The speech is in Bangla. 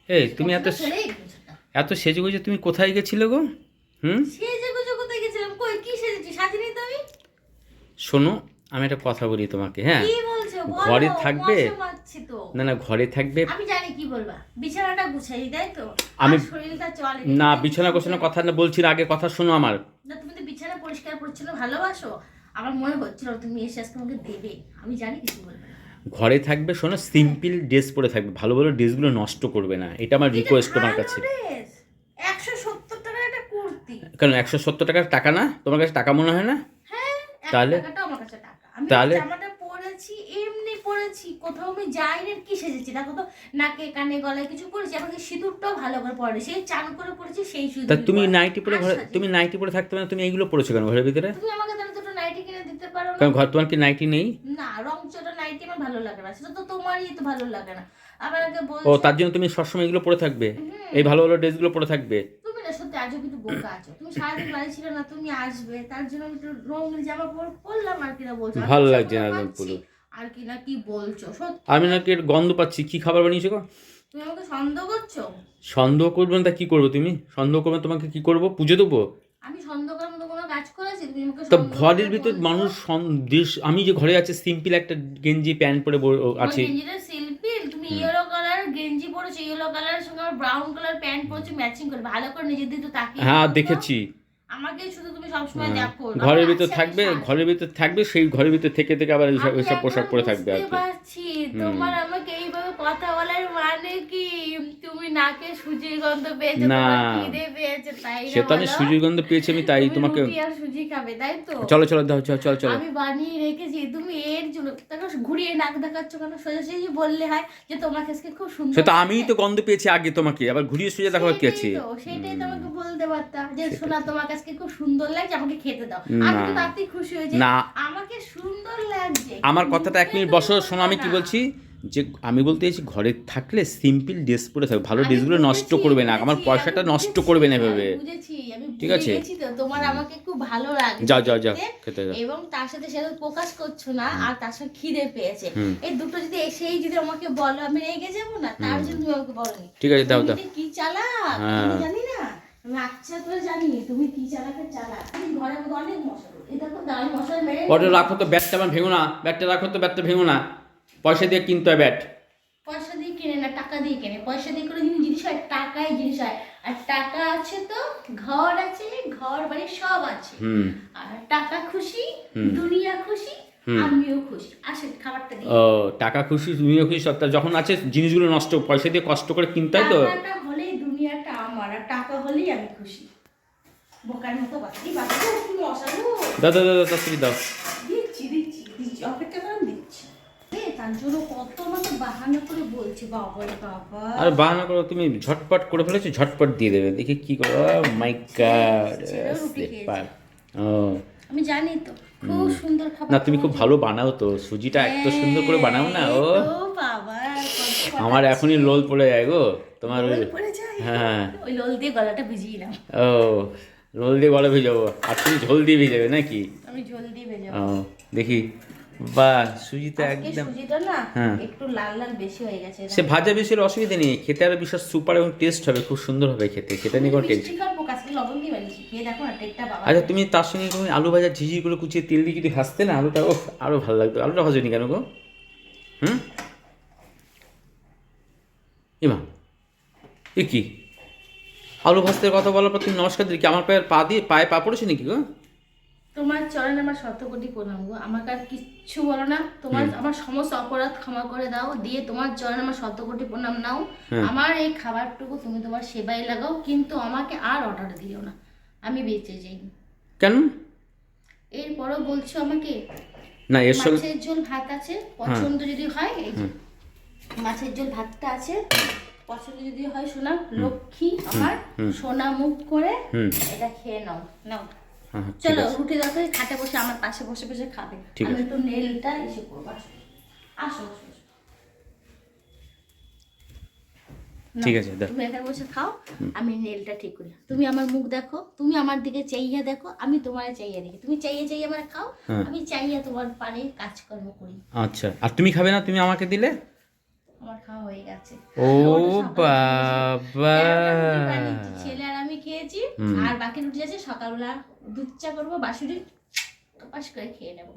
এই তুমি এত সেজেগুজে তুমি কোথায় গেছিলে গো? সেজেগুজে কোথায় গেছিলাম? কই কি সেজেছি? সাজিনি তো আমি। শোনো, আমি একটা কথা বলি তোমাকে, হ্যাঁ? কি বলছো? ঘরে বলো, থাকবে? মশা মারছি তো। না ঘরে থাকবে। আমি জানি কি বলবা, বিছানাটা গুছাই তাই তো। আমি আর শরীরটা চলে না বিছানা গোছানোর কথা না বলছি না, আগে কথা শোনো আমার। না, তুমি তো বিছানা পরিষ্কার পরিচ্ছন্ন ভালোবাসো। আমার মনে হচ্ছিল তুমি এসে আজকে আমাকে দেবে। আমি জানি কিছু বলবে না। ঘরে থাকবে, শোনো, সিম্পল ড্রেস পরে থাকবে, ভালো ভালো ড্রেসগুলো নষ্ট করবে না, এটা আমার রিকোয়েস্ট তোমার কাছে। 170 টাকা একটা কুর্তি। কারণ 170 টাকার টাকা না তোমার কাছে টাকা মনে হয় না? হ্যাঁ, তাহলে টাকাটা আমার কাছে টাকা। আমি তাহলে জামাটা পরেছি এমনি পরেছি, কোথাও আমি যাইনি। কি সেজেছি দেখো তো, নাকে কানে গলায় কিছু পরেছি, আমাকে সিঁদুরটাও ভালো করে পরে, সেই চান করে পরেছি, সেই তা সিঁদুর। তুমি নাইটি পরে ঘরে, তুমি নাইটি পরে থাকতে পারো, তুমি এইগুলো পরেছো কেন ঘরের ভিতরে? তুমি আমাকে তাহলে দুটো নাইটি কিনে দিতে পারো না? কারণ ঘর তোমার কি নাইটি নেই? না, রংচটা নাইটি আমার ভালো লাগে না, সেটা তো তোমারই তো ভালো লাগে না। আবার আগে ও, বলছো তার জন্য তুমি সবসময় এগুলো পরে থাকবে, এই ভালো ভালো ড্রেসগুলো পরে থাকবে? তুমি না সত্যি আজও কিন্তু বোকা আছো। তুমি সারাদিন বাড়ি ছিল না, তুমি আসবে তার জন্য আমি একটু রঙিন জামা পরলাম আর কিনা বলছো। আমি ভালো পোশাক লাগছে না একদম পাচ্ছি, পুরো। আর কিনা কি বলছো সত্যি? আমি নাকি এর গন্ধ পাচ্ছি, কি খাবার বানিয়েছো গো? তুমি আমাকে সন্দেহ করছো? সন্দেহ করবে না তা কি করবো? তুমি সন্দেহ করবে, তোমাকে কি করবো? পুজো দেবো? আমি সন্দেহ করার মতো কোনো কাজ করেছি? তুমি আমাকে তো সন্দেহ ঘরের করে ভিতর বলছো? মানুষ দেশ, আমি যে ঘরে আছে সিম্পল একটা গেঞ্জি প্যান্ট পরে তোমার আছে। গেঞ্জিটা শিল্পী, তুমি ইয়েলো কালার গেঞ্জি পরেছো, ইয়েলো কালারের সঙ্গে ব্রাউন কালার প্যান্ট পরেছো, ম্যাচিং করে। ভালো করে নিজের দিকে তো তাকিয়ে হ্যাঁ দেখো তো। দেখেছি। আমাকে শুধু তুমি সবসময় দেখো। আমার ঘরের ভিতর আছে, আমি থাকবে, সাজি। ঘরের ভিতর থাকবে, সেই ঘরের ভিতর থেকে থেকে আবার এইসব আমি এইসব এখন পোশাক পরে থাকবে আর বুঝতে কি। পারছি তোমার আমাকে এইভাবে কথা বলার মানে কি। তুমি নাকে সুজির গন্ধ পেয়েছো, না, তোমার খিদে পেয়েছে, তাই সে না তো আমি বলো? সুজির গন্ধ পেয়েছি, আমি তাই তুমি তোমাকে। রুটি আর সুজি খাবে তাই তো? চলো চলো দাও, চলো চলো চলো। আমি বানিয়ে রেখেছি, তুমি এর জন্য তাকে ঘুরিয়ে নাক দেখাচ্ছ কেন? সোজাসুজি বললে হয় যে তোমাকে আজকে খুব সে সুন্দর তো আমিই লাগছে। তো গন্ধ পেয়েছি আগে তোমাকে, আবার ঘুরিয়ে সুজিয়ে দেখাবার কি আছে? সেটাই তো আমাকে বলতে পারতাম যে শোনা তোমাকে আজকে খুব সুন্দর লাগছে, আমাকে খেতে দাও। আমি না তো তাতেই খুশি হয়ে যাই। না, আমাকে সুন্দর লাগছে, আমার কিন্তু কথাটা এক মুখে মিনিট তো বসো, শোনো বলবো আমি কি না। বলছি। যে আমি বলতে চাইছি ঘরে থাকলে সিম্পল ড্রেস পরে থাকবে, ভালো আমি ড্রেসগুলো নষ্ট বুঝেছি, করবে না, আমার বুঝেছি, পয়সাটা আমি নষ্ট বুঝেছি, করবে না আমি এভাবে। বুঝেছি, আমি ঠিক বুঝে আছে, গেছি তো তোমার আমাকে খুব ভালো লাগে যাও যাও যাও, দেখতে। খেতে যাও। এবং তার সাথে সেটা প্রকাশ করছো না, আর তার সাথে খিদে পেয়েছে। হুম এই দুটো যদি এসেই যদি আমাকে বলো, আমি রেগে যাবো না? তার জন্য তুমি আমাকে বলোনি। ঠিক আছে, দাও তুমি দাও। যে কি চালাক হ্যাঁ, আমি জানি না, আমি আচ্ছা করে জানি তুমি কি চালাকের চালাক। তুমি ঘরের মধ্যে অনেক মশা, এটা তো দাঁড়ি মশা মেরে ওটা রাখো তো, ব্যাটটা আমার ভেঙো না, ব্যাটটা রাখো তো, ব্যাটটা ভেঙো না, পয়সা দিয়ে কিনতে হয় ব্যাট। পয়সা দিয়ে কেনে না, টাকা দিয়ে কেনে। পয়সা দিয়ে কোনো জিনিস হয়? টাকায় জিনিস হয়। আর টাকা আছে তো ঘর আছে, ঘর বাড়ি সব আছে। হুম আর টাকা খুশি, দুনিয়া খুশি, আমিও খুশি। আসেন খাবারটা দিই। ও, টাকা খুশি তুমিও খুশি, সত্তা যখন আছে জিনিসগুলো নষ্ট পয়সা দিয়ে কষ্ট করে কিনতে হয় তো। টাকাটা হলেই দুনিয়াটা আমার, আর টাকা হলেই আমি খুশি। বোকার মতো বাকি বাকি কি মশালো। দাও দাও দাও দাও, তাড়াতাড়ি দাও। দিচ্ছি দিচ্ছি দিচ্ছি, অপেক্ষা করে দিচ্ছি। তার জন্য কত আমাকে বাহানা করে বলছে, বাবা রে বাবা। আর বাহানা করো, তুমি ঝটপট করে ফেলেছো, ঝটপট দিয়ে দেবে, দেখি কি করো। মাই গড, রুটি খেয়েছে। ও আমি জানি তো খুব সুন্দর খাবার। না, তুমি খুব ভালো বানাও তো, সুজিটা এত সুন্দর করে বানাও না ও। এই তো বাবা, কত আমার এখনই লোল পড়ে যায় গো তোমার ওই। লোল পড়ে যায়? হ্যাঁ, ওই লোল দিয়ে গলাটা ভিজিয়ে নাও। ও, রোল দিয়ে গলা ভিজাবো আর তুমি ঝোল দিয়ে ভিজাবে নাকি? আমি জল দিয়ে ভেজাবো। ও, দেখি। বাহ, সুজিটা আজকে একদম। সুজিটা না হ্যাঁ, একটু লাল লাল বেশি হয়ে গেছে। সে ভাজা বেশির অসুবিধা নেই, খেতে আরো বিশেষ সুপার এবং টেস্ট হবে, খুব সুন্দর হবে খেতে, সেটা নিয়ে কোনো টেনশন। মিষ্টি খাবো, আজকে লবণ দিয়ে বানিয়েছি, খেয়ে দেখো না টেকটা বাবা। আচ্ছা, তুমি তার সঙ্গে তুমি আলু ভাজা ঝিঝি করে কুচিয়ে তেল দিয়ে যদি ভাজতে না আলুটা, ও আরো ভালো লাগতো। আলুটা ভাজনি কেন গো? হুম, এমা, এ কি আলু ভাজতে কথা বলার পর তুমি নমস্কার দিলে কি? আমার পায়ের পা দিয়ে পায়ে পা পড়েছে নাকি গো? তোমার চরণে আমার শত কোটি প্রণাম গো, আমাকে আর কিচ্ছু বলো না। তোমার আমার সমস্ত অপরাধ ক্ষমা করে দাও, দিয়ে তোমার চরণে আমার শত কোটি প্রণাম নাও। আমার এই খাবারটুকু তুমি তোমার সেবাই লাগাও, কিন্তু আমাকে আর অর্ডার দিও না, আমি বেঁচে যাই। কেন? এরপরও বলছো আমাকে? না, এর সঙ্গে মাছের ঝোল ভাত আছে, পছন্দ যদি হয় এই যে মাছের ঝোল ভাতটা আছে, পছন্দ যদি হয় সোনা লক্ষ্মী আমার, সোনা মুখ করে এটা খেয়ে নাও। নাও হ্যাঁ, ঠিক চলো, আছে, রুটি দরকারি খাটে বসে আমার পাশে বসে বসে খাবে। ঠিক আমি আছে। একটু নেলটা এসে করবো। আসো আসো আসো, আসো। নাও, ঠিক আছে, দাও। তুমি এখানে বসে খাও, আমি নেলটা ঠিক করি। তুমি আমার মুখ দেখো, তুমি আমার দিকে চাইয়া দেখো, আমি তোমার চাইয়া দেখি। তুমি চাইয়ে চাইয়ে আমার খাও, আমি চাইয়া তোমার পানে কাজকর্ম করি। আচ্ছা, আর তুমি খাবে না? তুমি আমাকে দিলে? আমার খাওয়া হয়ে গেছে। ও ওটা সকালে বাবা, 13টা রুটি বানিয়েছি, ছেলে আর আমি খেয়েছি। আর বাকি রুটি আছে, সকালবেলা দুধ চা করবো, বাসুরি টপাস করে খেয়ে নেবো।